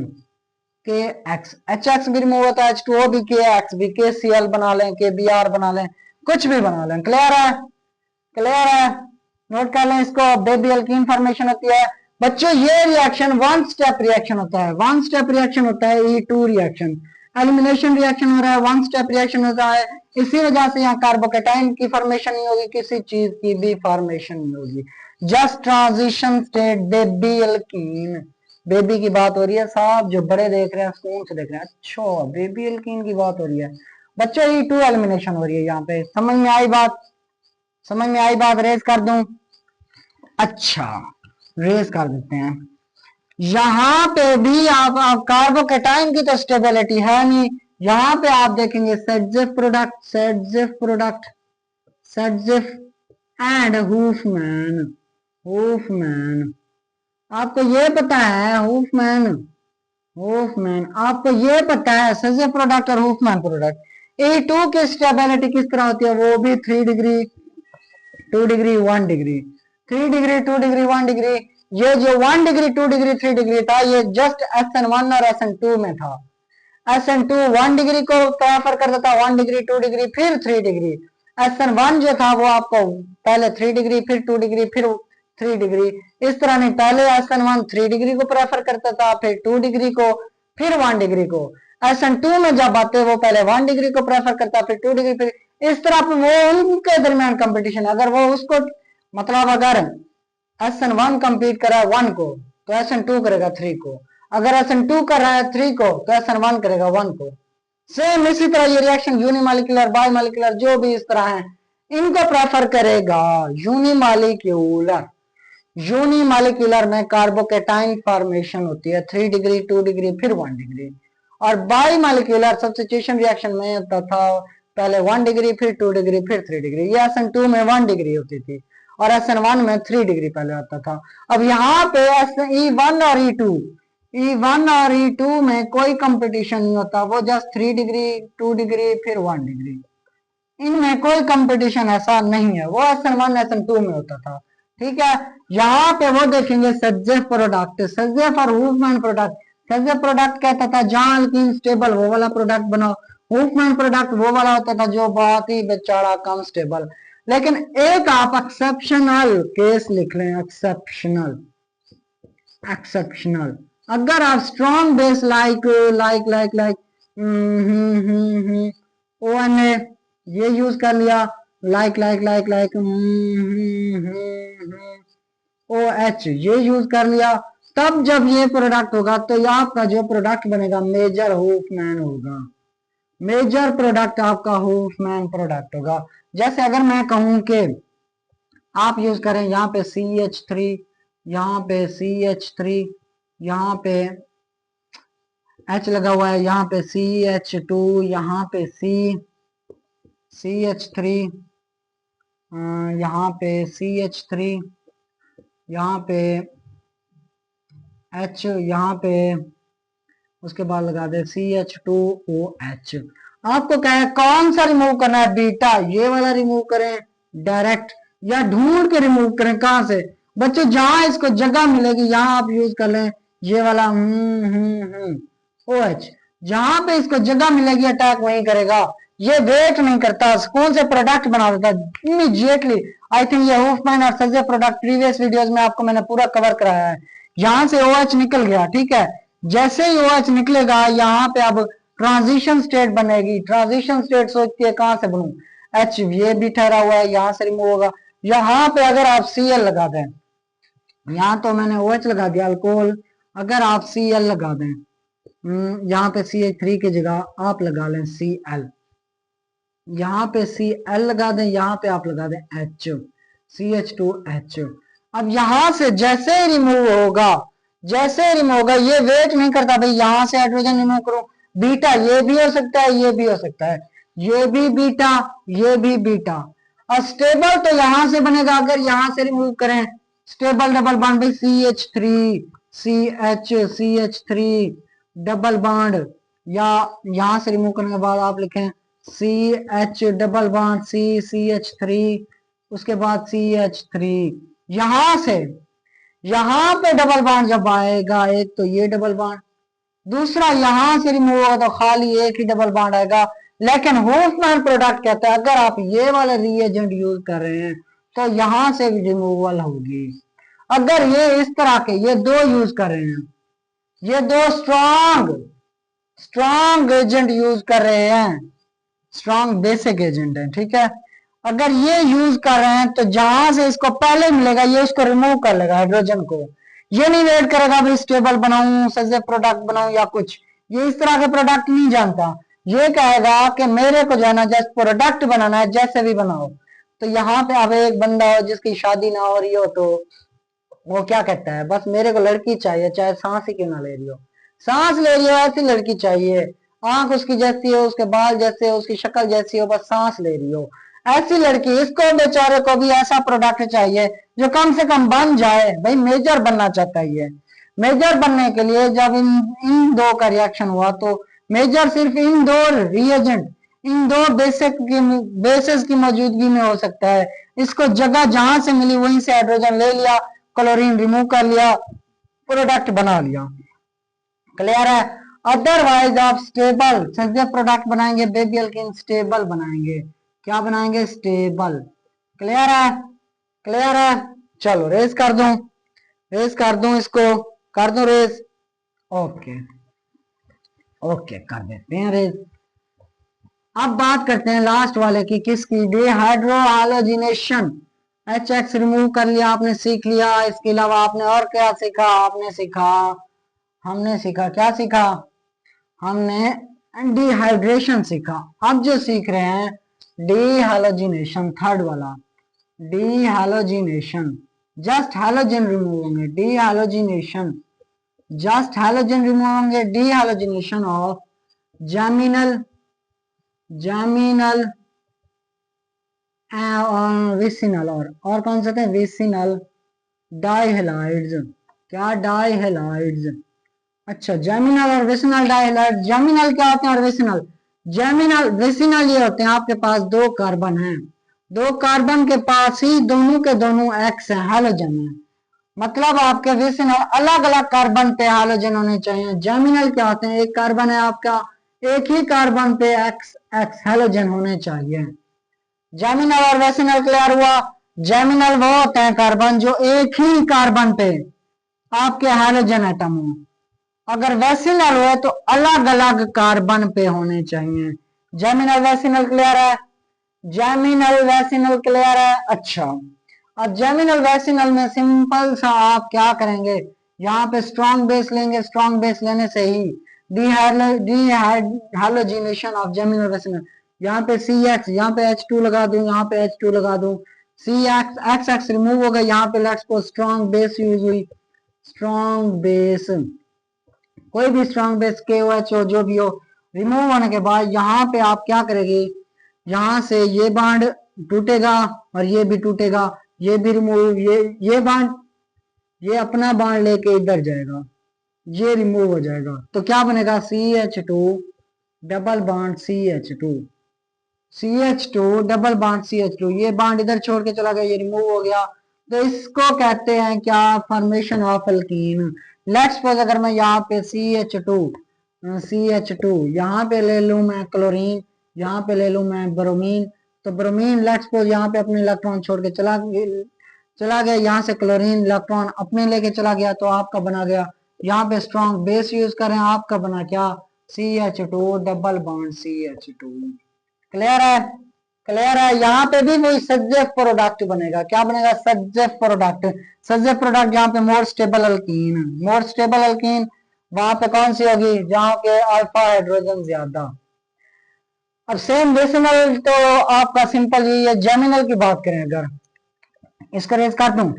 HX भी रिमूव होता है, H2O भी, KX भी, KCl बना लें, KBr बना लें, कुछ भी बना लें। क्लियर है? क्लियर है? नोट कर लें इसको, बेबी अल्कीन फॉर्मेशन होती है। बच्चों ये रिएक्शन वन स्टेप रिएक्शन होता है, वन स्टेप रिएक्शन होता है, E2 रिएक्शन, एलिमिनेशन रिएक्शन हो रहा है, वन स्टेप रिएक्शन होता है, इसी वजह से यहाँ कार्बोकेटाइन की फॉर्मेशन नहीं होगी, किसी चीज की भी फॉर्मेशन नहीं होगी, just transition state baby alkyne. Baby की बात हो रही है साहब, जो बड़े देख रहे हैं फोन से देख रहे हैं, अच्छा बेबी अल्कीन की बात हो रही है बच्चों, E2 एलिमिनेशन हो रही है यहाँ पे। समझ में आई बात? समझ में आई बात? रेज कर दूं? अच्छा रेज कर देते हैं। यहाँ पे भी आप कार्बोकेटाइन की तो स्टेबिलिटी है नहीं, यहाँ पे आप देखेंगे सेडजिफ प्रोडक्ट, सेडजिफ प्रोडक्ट, सेडजिफ एंड हुफमैन, हुफमैन। आपको ये पता है हुफमैन, हुफमैन आपको ये पता है सेडजिफ प्रोडक्ट और हुफमैन प्रोडक्ट, E2 की स्टेबिलिटी किस तरह होती है, वो भी 3 degree 2 degree 1 degree, 3 degree 2 degree 1 degree. ये जो 1 डिग्री 2 डिग्री 3 डिग्री था ये जस्ट SN1 और SN2 में था, SN2 1 डिग्री को प्रेफर करता था, 1 डिग्री 2 डिग्री फिर 3 डिग्री। SN1 जो था वो आपको पहले 3 डिग्री फिर 2 डिग्री फिर 3 डिग्री, इस तरह नहीं, पहले SN1 3 डिग्री को प्रेफर करता था, फिर 2 डिग्री को, फिर 1 डिग्री को। SN2 में जब आते वो पहले 1 डिग्री को प्रेफर करता, फिर 2 डिग्री, फिर इस तरह वो उनके दरमियान कंपटीशन। अगर वो उसको मतलब अगर SN1 कंपीट कर रहा है 1 को तो SN2 करेगा 3 को, अगर SN2 कर रहा है 3 को तो SN1 करेगा 1 को। सेम इसी तरह ये रिएक्शन यूनिमॉलिक्यूलर बायोमॉलिक्यूलर जो भी इस तरह है इनको प्रेफर करेगा यूनिमॉलिक्यूलर। यूनिमॉलिक्यूलर में कार्बोकेटाइन फॉर्मेशन होती है 3 डिग्री 2 डिग्री फिर 1 डिग्री, और बायोमॉलिक्यूलर सब्स्टिट्यूशन रिएक्शन में होता था पहले 1 डिग्री फिर 2 डिग्री फिर 3 डिग्री। ये SN2 में 1 डिग्री होती थी और SN1 में 3 डिग्री पहले आता था। अब यहाँ पे E1 और E1 और E2 में कोई कंपटीशन नहीं होता, वो जस्ट 3 डिग्री 2 डिग्री फिर 1 डिग्री, इनमें कोई कंपटीशन ऐसा नहीं है, वो SN1 SN2 में होता था। ठीक है, यहाँ पे वो देखेंगे सजेफ प्रोडक्ट, सजेफ और हुफमैन प्रोडक्ट। सजेफ प्रोडक्ट कहता था जहां अल्कीन स्टेबल वो वाला प्रोडक्ट बनाओ, हुफमैन प्रोडक्ट वो वाला होता था जो बहुत ही बेचारा कम स्टेबल। लेकिन एक आप एक्सेप्शनल केस लिख लें, एक्सेप्शनल, एक्सेप्शनल, अगर आप strong base like like like like ONA ये यूज कर लिया, like like like like OH ये यूज कर लिया, तब जब ये प्रोडक्ट होगा तो आपका जो प्रोडक्ट बनेगा मेजर हुफमैन होगा, मेजर प्रोडक्ट आपका हुफमैन प्रोडक्ट होगा। जैसे अगर मैं कहूं कि आप यूज करें यहाँ पे CH3, यहाँ पे CH3, यहाँ पे H लगा हुआ है, यहाँ पे CH2, यहाँ पे CH3, यहाँ पे CH3, यहाँ पे H, यहाँ पे उसके बाद लगा दे CH2OH। आपको क्या है कौन सा रिमूव करना है, बीटा ये वाला रिमूव करें डायरेक्ट या ढूंढ के रिमूव करें, कहां से बच्चों, जहां इसको जगह मिलेगी यहां आप यूज कर लें ये वाला OH, जहां पे इसको जगह मिलेगी अटैक वहीं करेगा, ये वेट नहीं करता, कौन से प्रोडक्ट बना देता इमीडिएटली। आई थिंक ये हुफमैन और सजे प्रोडक्ट प्रीवियस वीडियोस में आपको मैंने पूरा कवर कराया है। यहां से OH निकल गया, ठीक है, जैसे ही OH निकलेगा यहाँ पे अब ट्रांजिशन स्टेट बनेगी, ट्रांजिशन स्टेट सोचती है कहां से बनू, H ये भी ठहरा हुआ है यहां से रिमूव होगा। यहाँ पे अगर आप Cl लगा दें, यहाँ तो मैंने OH लगा दिया अल्कोहल, अगर आप Cl लगा दें, यहाँ पे CH3 की जगह आप लगा लें Cl, यहाँ पे Cl लगा दें, यहाँ पे आप लगा दें H, CH2H। अब यहां से जैसे ही रिमूव होगा, जैसे रिमूव होगा, ये वेट नहीं करता भाई यहां से हाइड्रोजन रिमूव करो, बीटा ये भी हो सकता है ये भी हो सकता है, ये भी बीटा ये भी बीटा। और स्टेबल तो यहां से बनेगा अगर यहां से रिमूव करें, स्टेबल डबल बॉन्ड भाई CH3 CH3 डबल बॉन्ड, या यहां से रिमूव करने के बाद आप लिखें CH डबल बॉन्ड CH3, उसके बाद CH3, यहां से यहां पे डबल बॉन्ड जब आएगा एक तो ये डबल बॉन्ड, दूसरा यहां से रिमूव होगा तो खाली एक ही डबल बॉन्ड आएगा। लेकिन हुफमैन प्रोडक्ट कहता है अगर आप ये वाला रिएजेंट यूज कर रहे हैं तो यहां से भी रिमूवल होगी। अगर ये इस तरह के ये दो यूज कर रहे हैं, ये दो स्ट्रॉन्ग एजेंट यूज कर रहे हैं, स्ट्रॉन्ग बेसिक एजेंट है, ठीक है, अगर ये यूज कर रहे हैं तो जहां से इसको पहले मिलेगा ये उसको रिमूव कर लेगा हाइड्रोजन को, ये नहीं वेट करेगा भाई स्टेबल बनाऊं सजे प्रोडक्ट बनाऊं या कुछ, ये इस तरह के प्रोडक्ट नहीं जानता, ये कहेगा कि मेरे को जाना जैसे प्रोडक्ट बनाना है जैसे भी बनाओ। तो यहाँ पे अब एक बंदा हो जिसकी शादी ना हो रही हो तो वो क्या कहता है, बस मेरे को लड़की चाहिए चाहे सांस ही क्यों ना ले रही हो, सांस ले रही हो ऐसी लड़की चाहिए, आंख उसकी जैसी हो, उसके बाल जैसे हो, उसकी शक्ल जैसी हो, बस सांस ले रही हो ऐसी लड़की। इसको बेचारे को भी ऐसा प्रोडक्ट चाहिए जो कम से कम बन जाए, भाई मेजर बनना चाहता है ये, मेजर बनने के लिए जब इन दो का रिएक्शन हुआ तो मेजर सिर्फ इन दो रिएजेंट, इन दो बेसिस की मौजूदगी में हो सकता है। इसको जगह जहां से मिली वहीं से हाइड्रोजन ले लिया, क्लोरीन रिमूव कर लिया, प्रोडक्ट बना लिया, क्लियर है। अदरवाइज आप स्टेबल सज्जय प्रोडक्ट बनाएंगे, बेबी अल्कीन स्टेबल बनाएंगे। क्या बनाएंगे? स्टेबल। क्लियर है? क्लियर है? चलो रेस कर दूं, रेस कर दूं, इसको कर दूं रेस। ओके ओके कर देते हैं रेस। अब बात करते हैं लास्ट वाले की, किसकी? डिहाइड्रोहालोजिनेशन। एच एक्स रिमूव कर लिया आपने, सीख लिया। इसके अलावा आपने और क्या सीखा? आपने सीखा, हमने सीखा, क्या सीखा? हमने डिहाइड्रेशन सीखा। अब जो सीख रहे हैं डिहालोजिनेशन, थर्ड वाला डिहालोजिनेशन। जस्ट हैलोजन रिमूव होंगे, डिहालोजिनेशन, जस्ट हैलोजन रिमूव होंगे। डिहालोजिनेशन ऑफ जैमिनल, जैमिनल विसिनल, और कौन से थे? Vicinal dihalides. क्या? डाइहेलाइड्स। अच्छा, जैमिनल और विसिनल डाइहेलाइड। जैमिनल क्या होते हैं और विसिनल? जैमिनल विसिनल ये होते हैं आपके पास दो कार्बन हैं, दो कार्बन के पास ही दोनों के दोनों एक्स है, हैलोजन है। मतलब आपके विसिनल अलग अलग कार्बन पे हैलोजन होने चाहिए। जैमिनल क्या होते हैं? एक कार्बन है आपका, एक ही कार्बन पे एक्स एक्स हैलोजन होने चाहिए। जैमिनल और वेसिनल क्लियर हुआ? जैमिनल वो होते हैं कार्बन जो एक ही कार्बन पे आपके हाइड्रोजन एटम हो। अगर वेसिनल हुए तो अलग अलग कार्बन पे होने चाहिए। जैमिनल वेसिनल क्लियर है? जैमिनल वेसिनल क्लियर है? अच्छा, अब जैमिनल वेसिनल में सिंपल सा आप क्या करेंगे, यहाँ पे स्ट्रॉन्ग बेस लेंगे। स्ट्रॉन्ग बेस लेने से ही डिहाइड्रोजिनेशन ऑफ जैमिनल वेसिनल। यहाँ पे सी एक्स, यहाँ पे H2 लगा दूं, यहाँ पे H2 लगा दूं, सी एक्स एक्स एक्स रिमूव हो गया। यहाँ पे लेट्स को स्ट्रॉन्ग बेस यूज हुई, स्ट्रॉन्ग बेस, कोई भी स्ट्रॉन्ग बेस KOH हो, जो भी हो। रिमूव होने के बाद यहाँ पे आप क्या करेंगे, यहाँ से ये बांड टूटेगा और ये भी टूटेगा, ये भी रिमूव, ये बांड, ये अपना बांड लेके इधर जाएगा, ये रिमूव हो जाएगा। तो क्या बनेगा? CH2 double bond CH2, CH2 double bond CH2। ये बांड इधर छोड़ के चला गया, ये रिमूव हो गया। तो इसको कहते हैं क्या? Formation of alkene. Let's suppose अगर मैं यहाँ पे CH2 यहाँ पे ले लूं मैं क्लोरीन, यहाँ पे ले लूं मैं ब्रोमीन। तो ब्रोमीन लेट्स सपोज यहाँ पे अपने इलेक्ट्रॉन छोड़ के चला गया, यहाँ से क्लोरीन इलेक्ट्रॉन अपने लेके चला गया, तो आपका बना गया। यहाँ पे स्ट्रॉन्ग बेस यूज करें, आपका बना क्या? CH2 double bond CH2। Clear है? क्लियर है? यहाँ पे भी वही सज्जय प्रोडक्ट बनेगा। क्या बनेगा? सज्जय प्रोडक्ट। सज्जय प्रोडक्ट यहाँ पे more stable alkyne, more stable alkyne वहां पे कौन सी होगी? जहाँ के अल्फा हाइड्रोजन ज्यादा। अब सेम वेसिनल तो आपका सिंपल यही है। जैमिनल की बात करें अगर, इसका रेस काट दूं,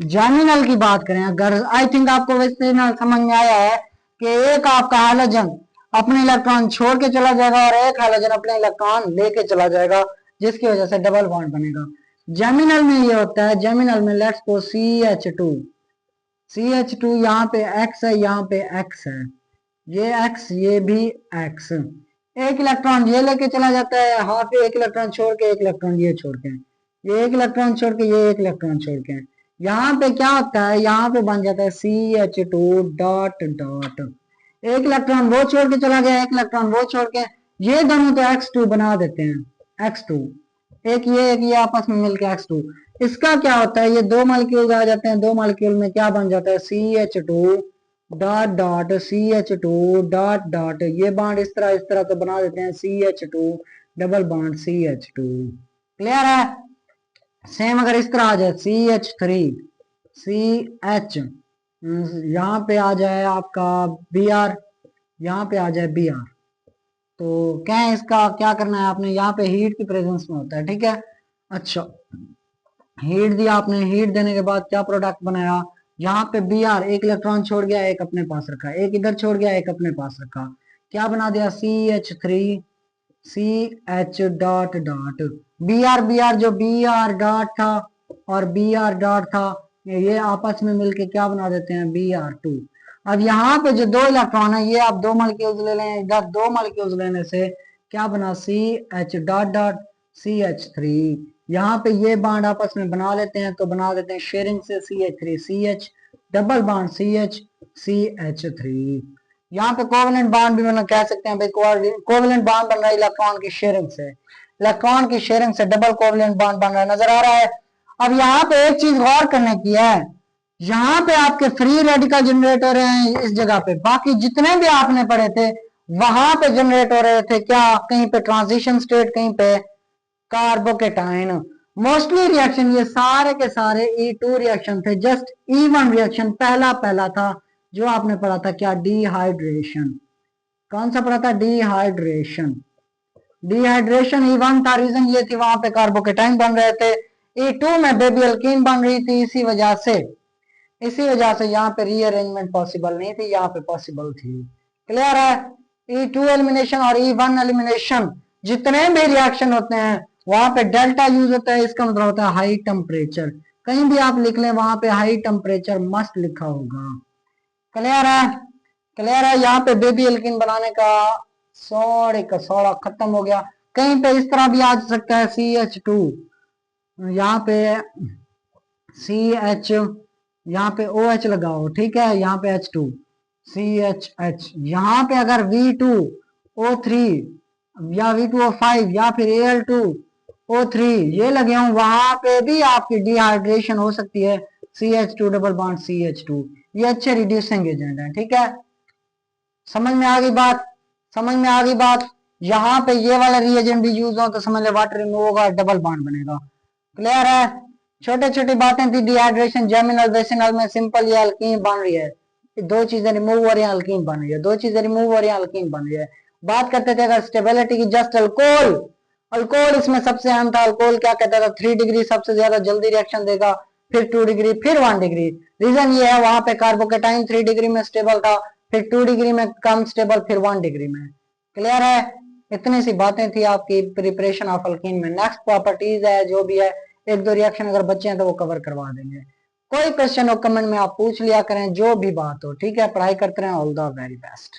जैमिनल की बात करें अगर, आई थिंक आपको वेसिनल समझ में आया है कि एक आपका हाइड्रोजन अपने इलेक्ट्रॉन छोड़ के चला जाएगा और एक हाइड्रोजन अपने इलेक्ट्रॉन लेके चला जाएगा, जिसकी वजह से डबल बॉन्ड बनेगा। जैमिनल में ये होता है, जैमिनल में लेट्स को CH2 यहाँ पे X है, यहाँ पे X है, ये X ये भी X। एक इलेक्ट्रॉन ये लेके चला जाता है, हाफ एक इलेक्ट्रॉन छोड़ के, एक इलेक्ट्रॉन ये छोड़ के, ये एक इलेक्ट्रॉन छोड़ के, ये एक इलेक्ट्रॉन छोड़ के। यहाँ पे क्या होता है? यहाँ पे बन जाता है CH2 डॉट डॉट, एक इलेक्ट्रॉन वो छोड़ के चला गया, एक इलेक्ट्रॉन वो छोड़ के, ये दोनों तो X2 बना देते हैं। X2 एक ये आपस में मिलके X2। इसका क्या होता है? ये दो मॉलिक्यूल आ जाते हैं, दो मॉलिक्यूल में क्या बन जाता है? CH2 dot dot CH2 dot dot, ये बॉन्ड इस तरह तो बना देते हैं CH2 double bond CH2। Clear है? सेम अगर इस तरह आ जाए CH3 CH, यहाँ पे आ जाए आपका Br, यहाँ पे आ जाए Br, तो क्या है इसका? क्या करना है आपने? यहाँ पे हीट की प्रेजेंस में होता है, ठीक है। अच्छा, हीट दिया आपने, हीट देने के बाद क्या प्रोडक्ट बनाया? यहाँ पे Br एक इलेक्ट्रॉन छोड़ गया, एक अपने पास रखा, एक इधर छोड़ गया, एक अपने पास रखा, क्या बना दिया? CH3 CH dot dot Br जो Br डॉट था और Br डॉट था, ये आपस में मिलके क्या बना देते हैं? Br2। अब यहाँ पे जो दो इलेक्ट्रॉन है, ये आप दो मॉलिक्यूल्स ले लें, इधर दो मॉलिक्यूल्स लेने से क्या बना? CH dot dot CH3। यहाँ पे ये बांड आपस में बना लेते हैं, तो बना देते हैं शेयरिंग से CH3 CH double bond CH CH3। यहाँ पे कोवेलेंट बॉन्ड भी मतलब कह सकते हैं भाई, कोवेलेंट बॉन्ड बन रहा है इलेक्ट्रॉन की शेयरिंग से, इलेक्ट्रॉन की शेयरिंग से डबल कोवेलेंट बॉन्ड बन रहा है, नजर आ रहा है। अब यहाँ पे एक चीज गौर करने की है, यहाँ पे आपके फ्री रेडिकल जनरेट हो रहे हैं इस जगह पे, बाकी जितने भी आपने पढ़े थे वहां पे जनरेट हो रहे थे क्या, कहीं पे ट्रांजिशन स्टेट, कहीं पे कार्बोकेटाइन। मोस्टली रिएक्शन ये सारे के सारे E2 रिएक्शन थे, जस्ट E1 रिएक्शन पहला पहला था जो आपने पढ़ा था क्या, डिहाइड्रेशन। कौन सा पढ़ा था, डिहाइड्रेशन। डिहाइड्रेशन E1 था, रीजन ये थी वहां पे कार्बोकेटाइन बन रहे थे, E2 में बेबी अल्कीन बन रही थी, इसी वजह से यहाँ पे रीअरेंजमेंट पॉसिबल नहीं थी, यहाँ पे पॉसिबल थी। क्लियर है। E2 एलिमिनेशन और E1 एलिमिनेशन जितने भी रिएक्शन होते हैं वहां पे डेल्टा यूज होता है, इसका मतलब होता है हाई टेम्परेचर। कहीं भी आप लिख लें वहां पे हाई टेम्परेचर मस्ट लिखा होगा। क्लियर है, क्लियर है। यहाँ पे बेबी एल्किन बनाने का सोड़ा खत्म हो गया। कहीं पे इस तरह भी आ सकता है CH2, यहाँ पे CH, यहाँ पे OH लगाओ, ठीक है, यहाँ पे H2 CHH, यहाँ पे अगर V2O3 या V2O5 या फिर Al2O3 ये लगे हों, वहां पे भी आपकी डिहाइड्रेशन हो सकती है, CH2 डबल बॉन्ड CH2, ये अच्छे रिड्यूसिंग एजेंट है, ठीक है। समझ में आ गई बात, समझ में आ गई बात। यहाँ पे ये वाला रिएजेंट भी यूज हो तो समझ ले वाटर रिमूव होगा, डबल बॉन्ड बनेगा। क्लियर है। छोटे छोटी बातें थी, डिहाइड्रेशन जेमिनल वेसिनल में सिंपल ये अल्कीन बन रही है, दो चीजें रिमूव हो रही है, अल्कीन बन रही है, दो चीजें रिमूव हो रही है, अल्कीन बन रही है। बात करते थे अगर स्टेबिलिटी की, जस्ट अल्कोहल, अल्कोहल इसमें सबसे अहम था। अल्कोहल क्या कहता था, 3 डिग्री सबसे ज्यादा जल्दी रिएक्शन देगा, फिर 2 डिग्री, फिर 1 डिग्री। रीजन ये है वहां पे कार्बोकेटाइन 3 डिग्री में स्टेबल था, फिर 2 डिग्री में कम स्टेबल, फिर 1 डिग्री में। क्लियर है। इतनी सी बातें थी आपकी प्रिपरेशन ऑफ अल्कीन में। नेक्स्ट प्रॉपर्टीज है जो भी है, एक दो रिएक्शन अगर बच्चे हैं तो वो कवर करवा देंगे। कोई क्वेश्चन हो कमेंट में आप पूछ लिया करें, जो भी बात हो, ठीक है। पढ़ाई करते रहें, ऑल द वेरी बेस्ट।